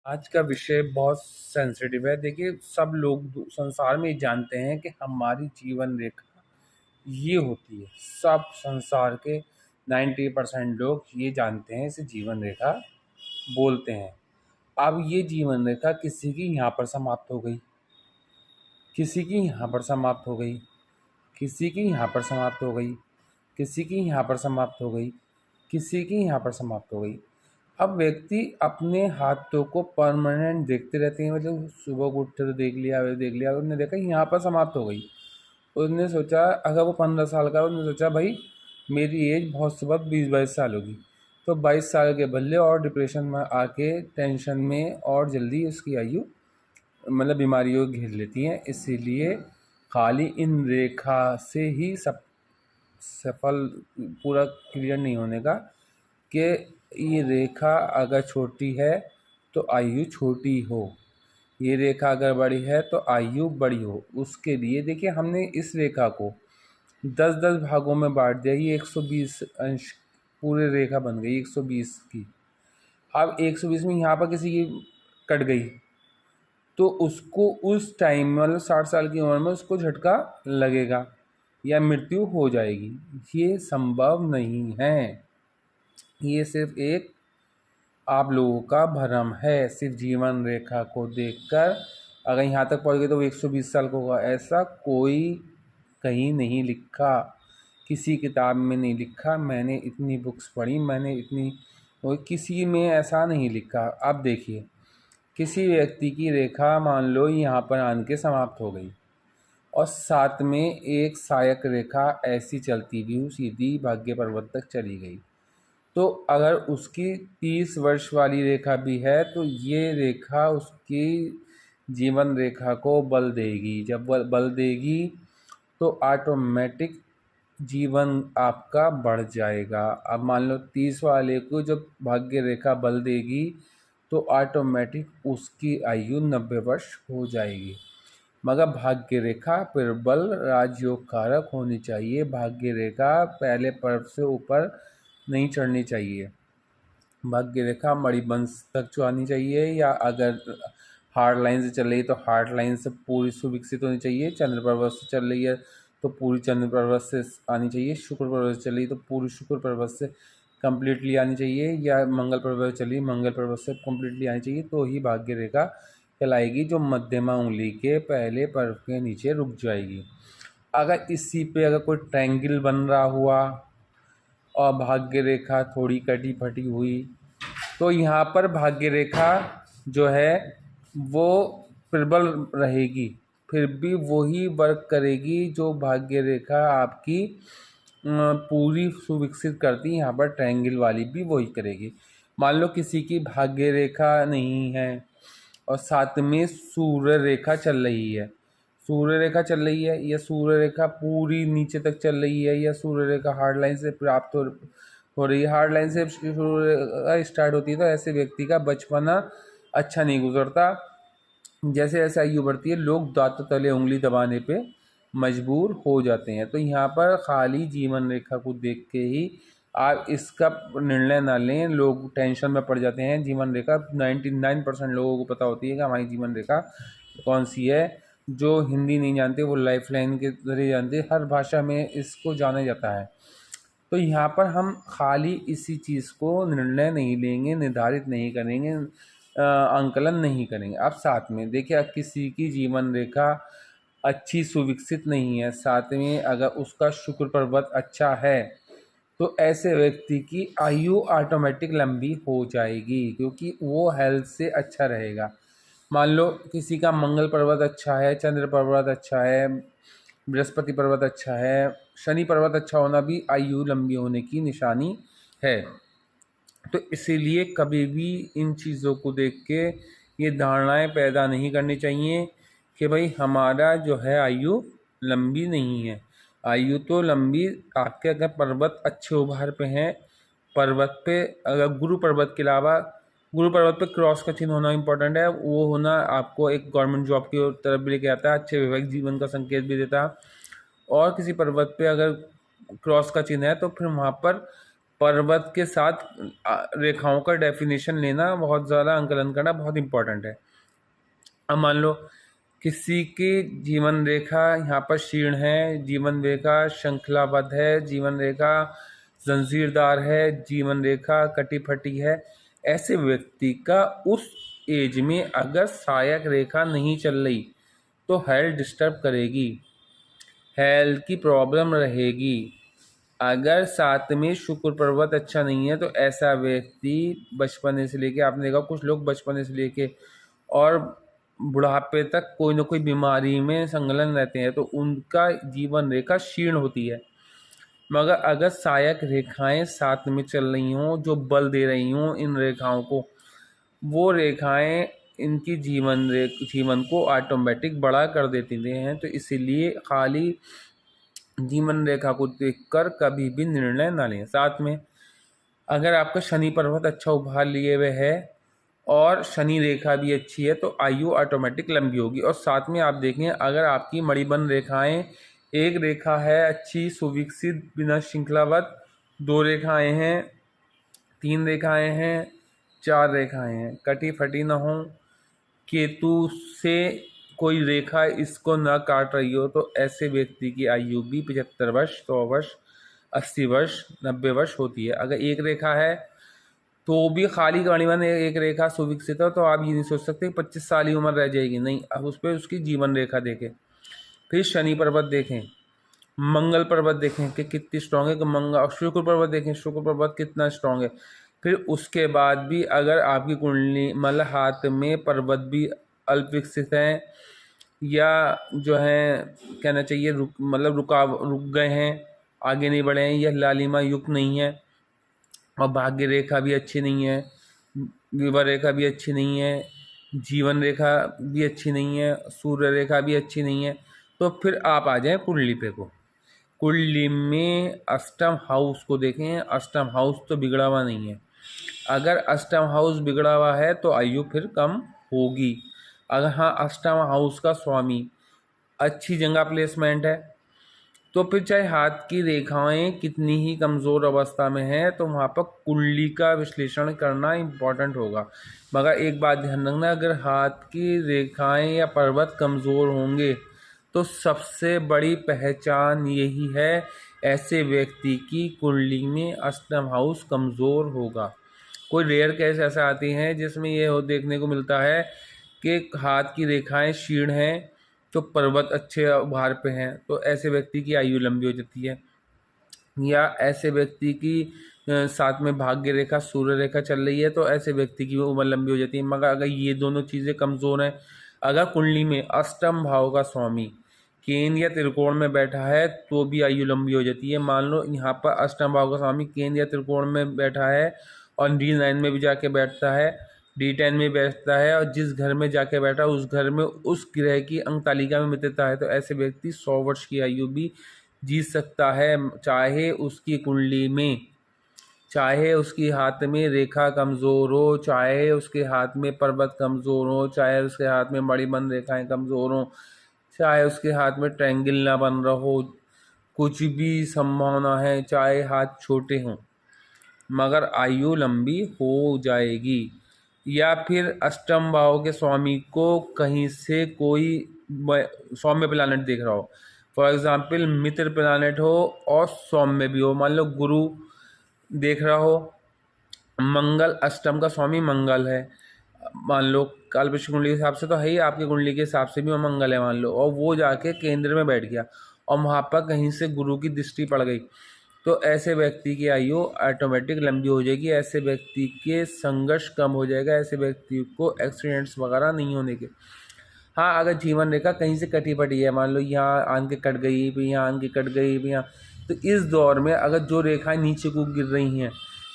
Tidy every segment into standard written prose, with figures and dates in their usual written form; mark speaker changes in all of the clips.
Speaker 1: आज का विषय बहुत सेंसिटिव है। देखिए, सब लोग संसार में ये जानते हैं कि हमारी जीवन रेखा ये होती है। सब संसार के 90% लोग ये जानते हैं, इसे जीवन रेखा बोलते हैं। अब ये जीवन रेखा किसी की यहाँ पर समाप्त हो गई, किसी की यहाँ पर समाप्त हो गई, किसी की यहाँ पर समाप्त हो गई, किसी की यहाँ पर समाप्त हो गई, किसी की यहाँ पर समाप्त हो गई। अब व्यक्ति अपने हाथों को परमानेंट देखते रहते हैं, मतलब सुबह को उठते तो देख लिया, उन्होंने देखा यहाँ पर समाप्त हो गई। उसने सोचा, अगर वो 15 साल का है, उसने सोचा भाई मेरी एज बहुत से वक्त 20-22 साल होगी, तो 22 साल के बल्ले और डिप्रेशन में आके टेंशन में और जल्दी उसकी आयु मतलब बीमारियों घेर लेती हैं। इसीलिए खाली इन रेखा से ही सब सफल पूरा क्लियर नहीं होने का कि ये रेखा अगर छोटी है तो आयु छोटी हो, ये रेखा अगर बड़ी है तो आयु बड़ी हो। उसके लिए देखिए, हमने इस रेखा को 10-10 भागों में बांट दिया। ये 120 अंश पूरे रेखा बन गई 120 की। अब 120 में यहाँ पर किसी की कट गई तो उसको उस टाइम मतलब 60 साल की उम्र में उसको झटका लगेगा या मृत्यु हो जाएगी। ये संभव नहीं है। ये सिर्फ एक आप लोगों का भ्रम है। सिर्फ जीवन रेखा को देखकर अगर यहाँ तक पहुँच गए तो वो 120 साल का होगा, ऐसा कोई कहीं नहीं लिखा, किसी किताब में नहीं लिखा। मैंने इतनी बुक्स पढ़ी, मैंने इतनी किसी में ऐसा नहीं लिखा। अब देखिए, किसी व्यक्ति की रेखा मान लो यहाँ पर आन के समाप्त हो गई और साथ में एक सहायक रेखा ऐसी चलती भी सीधी भाग्य पर्वत तक चली गई, तो अगर उसकी 30 वर्ष वाली रेखा भी है तो ये रेखा उसकी जीवन रेखा को बल देगी। जब बल देगी तो ऑटोमेटिक जीवन आपका बढ़ जाएगा। अब मान लो 30 वाले को जब भाग्य रेखा बल देगी तो ऑटोमेटिक उसकी आयु 90 वर्ष हो जाएगी। मगर भाग्य रेखा प्रबल राजयोग कारक होनी चाहिए। भाग्य रेखा पहले पर्व से ऊपर नहीं चढ़नी चाहिए। भाग्य रेखा मणिबंश तक जो आनी चाहिए, या अगर हार्ड लाइन से चल रही है तो हार्ड लाइन से पूरी सुविकसित होनी चाहिए। चंद्र पर्वत से चल रही है तो पूरी चंद्र पर्वत से आनी चाहिए। शुक्र पर्वत से चल रही है तो पूरी शुक्र पर्वत से कम्प्लीटली आनी चाहिए, या मंगल पर्वत से चली मंगल पर्वत से कम्प्लीटली आनी चाहिए, तो ही भाग्य रेखा कहलाएगी, जो मध्यमा उंगली के पहले पर्व के नीचे रुक जाएगी। अगर इसी पे अगर कोई ट्रायंगल बन रहा हुआ और भाग्य रेखा थोड़ी कटी फटी हुई तो यहाँ पर भाग्य रेखा जो है वो प्रबल रहेगी, फिर भी वही वर्क करेगी जो भाग्य रेखा आपकी पूरी सुविकसित करती है। यहाँ पर ट्रायंगल वाली भी वही करेगी। मान लो किसी की भाग्य रेखा नहीं है और साथ में सूर्य रेखा चल रही है, सूर्य रेखा चल रही है या सूर्य रेखा पूरी नीचे तक चल रही है, या सूर्य रेखा हार्ड लाइन से प्राप्त हो रही है। हार्ड लाइन से सूर्य स्टार्ट होती है तो ऐसे व्यक्ति का बचपना अच्छा नहीं गुजरता। जैसे जैसे आयु बढ़ती है लोग दांत तले उंगली दबाने पे मजबूर हो जाते हैं। तो यहाँ पर खाली जीवन रेखा को देख के ही आप इसका निर्णय ना लें। लोग टेंशन में पड़ जाते हैं। जीवन रेखा 99% लोगों को पता होती है कि हमारी जीवन रेखा कौन सी है। जो हिंदी नहीं जानते वो लाइफ लाइन के जरिए जानते, हर भाषा में इसको जाना जाता है। तो यहाँ पर हम खाली इसी चीज़ को निर्णय नहीं लेंगे, निर्धारित नहीं करेंगे, आंकलन नहीं करेंगे। अब साथ में देखिए, अब किसी की जीवन रेखा अच्छी सुविकसित नहीं है, साथ में अगर उसका शुक्र पर्वत अच्छा है तो ऐसे व्यक्ति की आयु ऑटोमेटिक लंबी हो जाएगी, क्योंकि वो हेल्थ से अच्छा रहेगा। मान लो किसी का मंगल पर्वत अच्छा है, चंद्र पर्वत अच्छा है, बृहस्पति पर्वत अच्छा है, शनि पर्वत अच्छा होना भी आयु लंबी होने की निशानी है। तो इसीलिए कभी भी इन चीज़ों को देख के ये धारणाएं पैदा नहीं करनी चाहिए कि भाई हमारा जो है आयु लंबी नहीं है। आयु तो लंबी आपके अगर पर्वत अच्छे उभार पे हैं, पर्वत पे अगर गुरु पर्वत के अलावा गुरु पर्वत पे क्रॉस का चिन्ह होना इंपॉर्टेंट है। वो होना आपको एक गवर्नमेंट जॉब की तरफ भी लेके आता है, अच्छे वैवाहिक जीवन का संकेत भी देता है। और किसी पर्वत पे अगर क्रॉस का चिन्ह है तो फिर वहाँ पर पर्वत के साथ रेखाओं का डेफिनेशन लेना, बहुत ज़्यादा आंकलन करना बहुत इम्पोर्टेंट है। अब मान लो किसी की जीवन रेखा यहाँ पर क्षीण है, जीवन रेखा श्रृंखलाबद्ध है, जीवन रेखा जंजीरदार है, जीवन रेखा कटी फटी है। ऐसे व्यक्ति का उस एज में अगर सहायक रेखा नहीं चल रही तो हेल्थ डिस्टर्ब करेगी, हेल्थ की प्रॉब्लम रहेगी। अगर साथ में शुक्र पर्वत अच्छा नहीं है तो ऐसा व्यक्ति बचपन से लेके, आपने देखा कुछ लोग बचपन से लेके और बुढ़ापे तक कोई ना कोई बीमारी में संलग्न रहते हैं, तो उनका जीवन रेखा क्षीण होती है। मगर अगर सहायक रेखाएं साथ में चल रही हों जो बल दे रही हों इन रेखाओं को, वो रेखाएं इनकी जीवन को ऑटोमेटिक बड़ा कर देती हैं। तो इसीलिए खाली जीवन रेखा को देखकर कभी भी निर्णय ना लें। साथ में अगर आपका शनि पर्वत अच्छा उभार लिए हुए है और शनि रेखा भी अच्छी है तो आयु ऑटोमेटिक लंबी होगी। और साथ में आप देखें, अगर आपकी मणिबंध रेखाएं, एक रेखा है अच्छी सुविकसित बिना श्रृंखलाबद्ध, दो रेखाएं हैं, तीन रेखाएं हैं, चार रेखाएं हैं, कटी फटी ना हो, केतु से कोई रेखा इसको ना काट रही हो, तो ऐसे व्यक्ति की आयु भी 75 वर्ष, 100 वर्ष, 80 वर्ष, 90 वर्ष होती है। अगर एक रेखा है तो भी खाली मणिबंध एक रेखा सुविकसित हो तो आप ये नहीं सोच सकते 25 साल ही उम्र रह जाएगी, नहीं। अब उस पर उसकी जीवन रेखा देखें। फिर शनि पर्वत देखें, मंगल पर्वत देखें कि कितनी स्ट्रांग है, कि मंगल, शुक्र पर्वत देखें शुक्र पर्वत कितना स्ट्रांग है। फिर उसके बाद भी अगर आपकी कुंडली मतलब हाथ में पर्वत भी अल्प विकसित हैं या जो है कहना चाहिए रुक गए हैं, आगे नहीं बढ़े हैं, या लालिमा युक्त नहीं है, और भाग्य रेखा भी अच्छी नहीं है, विवाह रेखा भी अच्छी नहीं है, जीवन रेखा भी अच्छी नहीं है, सूर्य रेखा भी अच्छी नहीं है, तो फिर आप आ जाएं कुंडली पे को। कुंडली में अष्टम हाउस को देखें, अष्टम हाउस तो बिगड़ा हुआ नहीं है। अगर अष्टम हाउस बिगड़ा हुआ है तो आयु फिर कम होगी। अगर हाँ अष्टम हाउस का स्वामी अच्छी जगह प्लेसमेंट है तो फिर चाहे हाथ की रेखाएं कितनी ही कमज़ोर अवस्था में है तो वहाँ पर कुंडली का विश्लेषण करना इम्पॉर्टेंट होगा। मगर एक बात ध्यान रखना, अगर हाथ की रेखाएं या पर्वत कमज़ोर होंगे तो सबसे बड़ी पहचान यही है ऐसे व्यक्ति की कुंडली में अष्टम हाउस कमज़ोर होगा। कोई रेयर केस ऐसे आती हैं जिसमें ये हो देखने को मिलता है कि हाथ की रेखाएं क्षीण हैं तो पर्वत अच्छे उभार पे हैं, तो ऐसे व्यक्ति की आयु लंबी हो जाती है। या ऐसे व्यक्ति की साथ में भाग्य रेखा सूर्य रेखा चल रही है तो ऐसे व्यक्ति की उम्र लंबी हो जाती है। मगर अगर ये दोनों चीज़ें कमज़ोर हैं, अगर कुंडली में अष्टम भाव का स्वामी केंद्र या त्रिकोण में बैठा है तो भी आयु लंबी हो जाती है। मान लो यहाँ पर अष्टम भाव का स्वामी केंद्र या त्रिकोण में बैठा है और D9 में भी जाके बैठता है, D10 में बैठता है, और जिस घर में जाके बैठा उस घर में उस ग्रह की अंक तालिका में मित्रता है, तो ऐसे व्यक्ति 100 वर्ष की आयु भी जी सकता है। चाहे उसकी कुंडली में, चाहे उसकी हाथ में रेखा कमज़ोर हो, चाहे उसके हाथ में पर्वत कमज़ोर हो, चाहे उसके हाथ में मणिबंध रेखाएं कमज़ोर हो, चाहे उसके हाथ में ट्रायंगल ना बन रहा हो, कुछ भी संभावना है, चाहे हाथ छोटे हों, मगर आयु लंबी हो जाएगी। या फिर अष्टम भाव के स्वामी को कहीं से कोई सौम्य प्लानट देख रहा हो, फॉर एग्जाम्पल मित्र प्लानट हो और सौम्य भी हो, मान लो गुरु देख रहा हो, मंगल अष्टम का स्वामी मंगल है, मान लो कालपुरुष कुंडली के हिसाब से तो है ही, आपकी कुंडली के हिसाब से भी वो मंगल है मान लो, और वो जाके केंद्र में बैठ गया और वहाँ पर कहीं से गुरु की दृष्टि पड़ गई, तो ऐसे व्यक्ति की आयु ऑटोमेटिक लंबी हो जाएगी। ऐसे व्यक्ति के संघर्ष कम हो जाएगा, ऐसे व्यक्ति को एक्सीडेंट्स वगैरह नहीं होने के। हाँ अगर जीवन रेखा कहीं से कटी पड़ी है, मान लो यहाँ आन के कट गई, फिर यहाँ आन के कट गई, फिर यहाँ, तो इस दौर में अगर जो रेखाएं नीचे को गिर रही हैं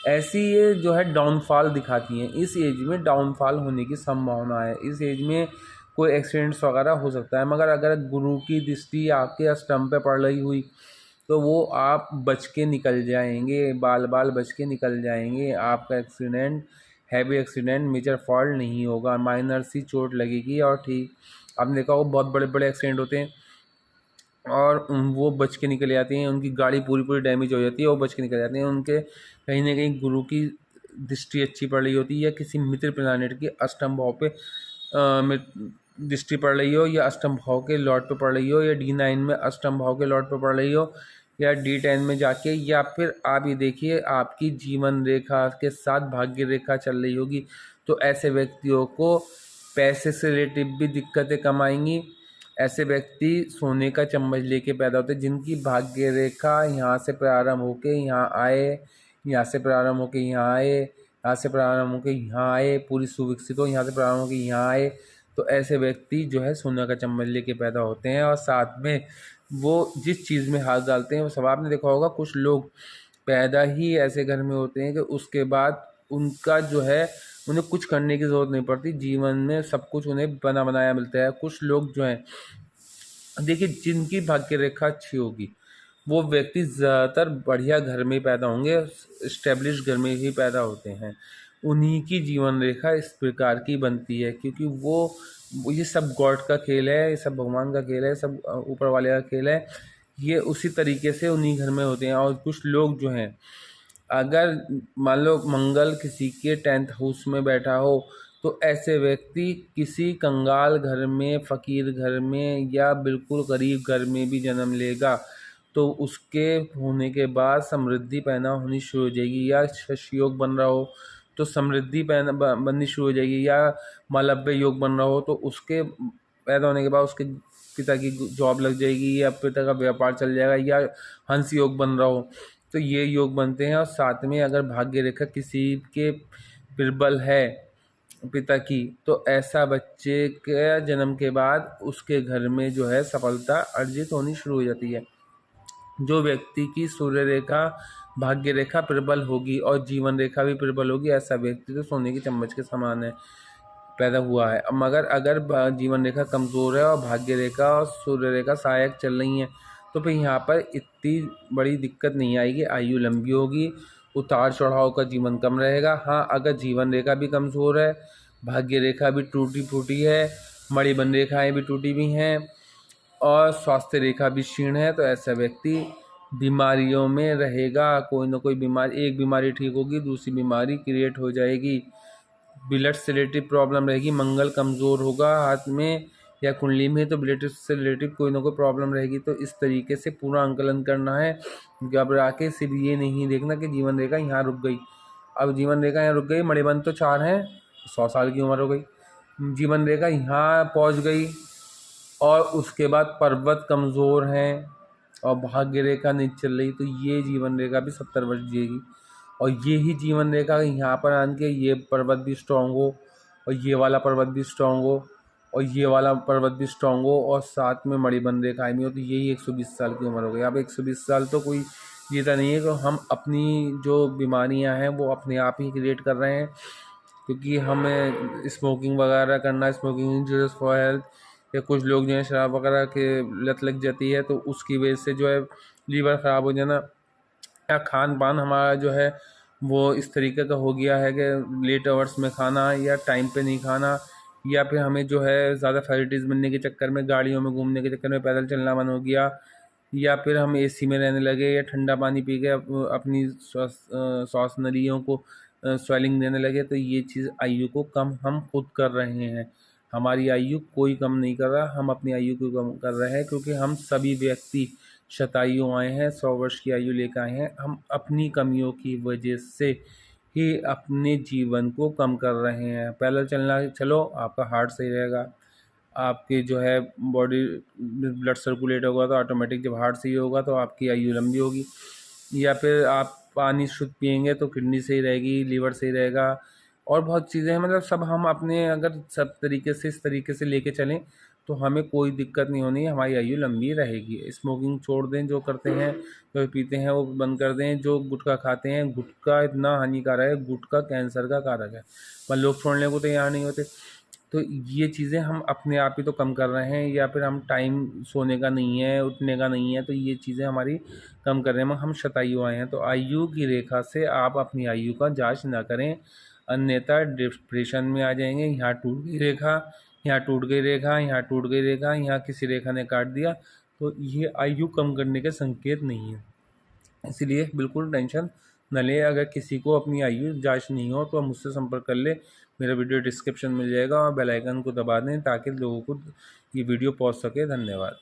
Speaker 1: ऐसी ये जो है डाउनफॉल दिखाती हैं। इस एज में डाउनफॉल होने की संभावना है, इस एज में कोई एक्सीडेंट्स वगैरह हो सकता है। मगर अगर गुरु की दृष्टि आपके अष्टम पे पड़ रही हुई तो वो आप बच के निकल जाएंगे, बाल बाल बच के निकल जाएंगे। आपका accident, heavy accident, major fault नहीं होगा, माइनर सी चोट लगेगी और ठीक। आपने देखा वो बहुत बड़े बड़े एक्सीडेंट होते हैं और वो बच के निकल जाती हैं, उनकी गाड़ी पूरी पूरी डैमेज हो जाती है, वो बच के निकल जाते हैं। उनके कहीं ना कहीं गुरु की दृष्टि अच्छी पड़ रही होती है, या किसी मित्र प्लानेट की अष्टम भाव पे दृष्टि पड़ रही हो, या अष्टम भाव के लॉर्ड पे पड़ रही हो, या D9 में अष्टम भाव के लॉर्ड पे पड़ रही हो, या D10 में जाके, या फिर आप ये देखिए आपकी जीवन रेखा के साथ भाग्य रेखा चल रही होगी। तो ऐसे व्यक्तियों को पैसे से रिलेटिव भी दिक्कतें कम आएंगी। ऐसे व्यक्ति सोने का चम्मच लेके पैदा होते हैं, जिनकी भाग्य रेखा यहाँ से प्रारंभ होके यहाँ आए, यहाँ से प्रारंभ होके यहाँ आए, यहाँ से प्रारंभ होके यहाँ आए, पूरी सुविकसित हो, यहाँ से प्रारंभ होके यहाँ आए। तो ऐसे व्यक्ति जो है सोने का चम्मच लेके पैदा होते हैं। और साथ में वो जिस चीज़ में हाथ डालते हैं, वो सब आपने देखा होगा, कुछ लोग पैदा ही ऐसे घर में होते हैं कि उसके बाद उनका जो है उन्हें कुछ करने की ज़रूरत नहीं पड़ती, जीवन में सब कुछ उन्हें बना बनाया मिलता है। कुछ लोग जो हैं, देखिए जिनकी भाग्य रेखा अच्छी होगी वो व्यक्ति ज़्यादातर बढ़िया घर में पैदा होंगे, इस्टेब्लिश घर में ही पैदा होते हैं। उन्हीं की जीवन रेखा इस प्रकार की बनती है, क्योंकि वो ये सब गॉड का खेल है, ये सब भगवान का खेल है, सब ऊपर वाले का खेल है। ये उसी तरीके से उन्हीं घर में होते हैं। और कुछ लोग जो हैं, अगर मान लो मंगल किसी के 10th हाउस में बैठा हो, तो ऐसे व्यक्ति किसी कंगाल घर में, फ़कीर घर में, या बिल्कुल गरीब घर में भी जन्म लेगा तो उसके होने के बाद समृद्धि पैदा होनी शुरू हो जाएगी। या शश योग बन रहा हो तो समृद्धि पैदा बननी शुरू हो जाएगी। या मालव्य योग बन रहा हो तो उसके पैदा होने के बाद उसके पिता की जॉब लग जाएगी, या पिता का व्यापार चल जाएगा। या हंस योग बन रहा हो तो ये योग बनते हैं। और साथ में अगर भाग्य रेखा किसी के प्रबल है पिता की, तो ऐसा बच्चे के जन्म के बाद उसके घर में जो है सफलता अर्जित होनी शुरू हो जाती है। जो व्यक्ति की सूर्य रेखा भाग्य रेखा प्रबल होगी और जीवन रेखा भी प्रबल होगी, ऐसा व्यक्ति तो सोने की चम्मच के समान है, पैदा हुआ है। मगर अगर जीवन रेखा कमज़ोर है और भाग्य रेखा और सूर्य रेखा सहायक चल रही हैं, तो फिर यहाँ पर इतनी बड़ी दिक्कत नहीं आएगी, आयु लंबी होगी, उतार चढ़ाव का जीवन कम रहेगा। हाँ, अगर जीवन रेखा भी कमज़ोर है, भाग्य रेखा भी टूटी फूटी है, मणिबंध रेखाएँ भी टूटी हुई हैं, और स्वास्थ्य रेखा भी क्षीण है, तो ऐसा व्यक्ति बीमारियों में रहेगा। कोई ना कोई बीमारी, एक बीमारी ठीक होगी दूसरी बीमारी क्रिएट हो जाएगी, ब्लड से रिलेटिव प्रॉब्लम रहेगी, मंगल कमज़ोर होगा हाथ में या कुंडली में, तो ब्लड से रिलेटिव कोई ना कोई प्रॉब्लम रहेगी। तो इस तरीके से पूरा आंकलन करना है। घबरा के सिर्फ ये नहीं देखना कि जीवन रेखा यहाँ रुक गई। अब जीवन रेखा यहाँ रुक गई, मणिबंध तो 4 हैं, 100 साल की उम्र हो गई, जीवन रेखा यहाँ पहुँच गई, और उसके बाद पर्वत कमज़ोर हैं और भाग्य रेखा नहीं चल रही, तो ये जीवन रेखा भी 70 वर्ष जिएगी। और ये ही जीवन रेखा यहाँ पर आन के ये पर्वत भी स्ट्रॉन्ग हो, और ये वाला पर्वत भी स्ट्रॉन्ग हो, और ये वाला पर्वत भी स्ट्रॉन्ग हो, और साथ में मणिबंध रेखाएँ भी हो, तो यही 120 साल की उम्र हो गई। अब 120 साल तो कोई जीता नहीं है, तो हम अपनी जो बीमारियां हैं वो अपने आप ही क्रिएट कर रहे हैं, क्योंकि हमें स्मोकिंग वगैरह करना, स्मोकिंग इंजूरियस फॉर हेल्थ, या कुछ लोग जो है शराब वगैरह के लत लग जाती है तो उसकी वजह से जो है लीवर ख़राब हो जाना, या खान पान हमारा जो है वो इस तरीके का हो गया है कि लेट आवर्स में खाना, या टाइम पे नहीं खाना, या फिर हमें जो है ज़्यादा फैसिलिटीज़ मिलने के चक्कर में गाड़ियों में घूमने के चक्कर में पैदल चलना बंद हो गया, या फिर हम एसी में रहने लगे, या ठंडा पानी पी के अपनी श्वास नलियों को स्वेलिंग देने लगे। तो ये चीज़ आयु को कम हम खुद कर रहे हैं। हमारी आयु कोई कम नहीं कर रहा, हम अपनी आयु को कम कर रहे हैं, क्योंकि हम सभी व्यक्ति शतायु आए हैं, 100 वर्ष की आयु लेकर आए हैं। हम अपनी कमियों की वजह से ही अपने जीवन को कम कर रहे हैं। पैदल चलना, चलो आपका हार्ट सही रहेगा, आपके जो है बॉडी ब्लड सर्कुलेट होगा, तो ऑटोमेटिक जब हार्ट सही होगा तो आपकी आयु लंबी होगी। या फिर आप पानी शुद्ध पिएंगे तो किडनी सही रहेगी, लीवर सही रहेगा, और बहुत चीज़ें हैं। मतलब सब हम अपने अगर सब तरीके से इस तरीके से लेके चलें तो हमें कोई दिक्कत नहीं होनी, हमारी आयु लंबी रहेगी। स्मोकिंग छोड़ दें, जो करते हैं, जो पीते हैं वो बंद कर दें। जो गुटखा खाते हैं, गुटखा इतना हानिकारक है, गुटखा कैंसर का कारक है, पर लोग छोड़ने को तैयार नहीं होते। तो ये चीज़ें हम अपने आप ही तो कम कर रहे हैं। या फिर हम टाइम सोने का नहीं है, उठने का नहीं है, तो ये चीज़ें हमारी कम कर रहे हैं। हम शतायु आए हैं, तो आयु की रेखा से आप अपनी आयु का जांच ना करें, अन्यथा डिप्रेशन में आ जाएंगे। यहाँ टूट गई रेखा, यहाँ टूट गई रेखा, यहाँ टूट गई रेखा, यहाँ किसी रेखा ने काट दिया, तो ये आयु कम करने के संकेत नहीं है। इसलिए बिल्कुल टेंशन न लें। अगर किसी को अपनी आयु जांच नहीं हो तो मुझसे संपर्क कर ले। मेरा वीडियो डिस्क्रिप्शन मिल जाएगा और बेल आइकन को दबा दें ताकि लोगों को ये वीडियो पहुंच सके। धन्यवाद।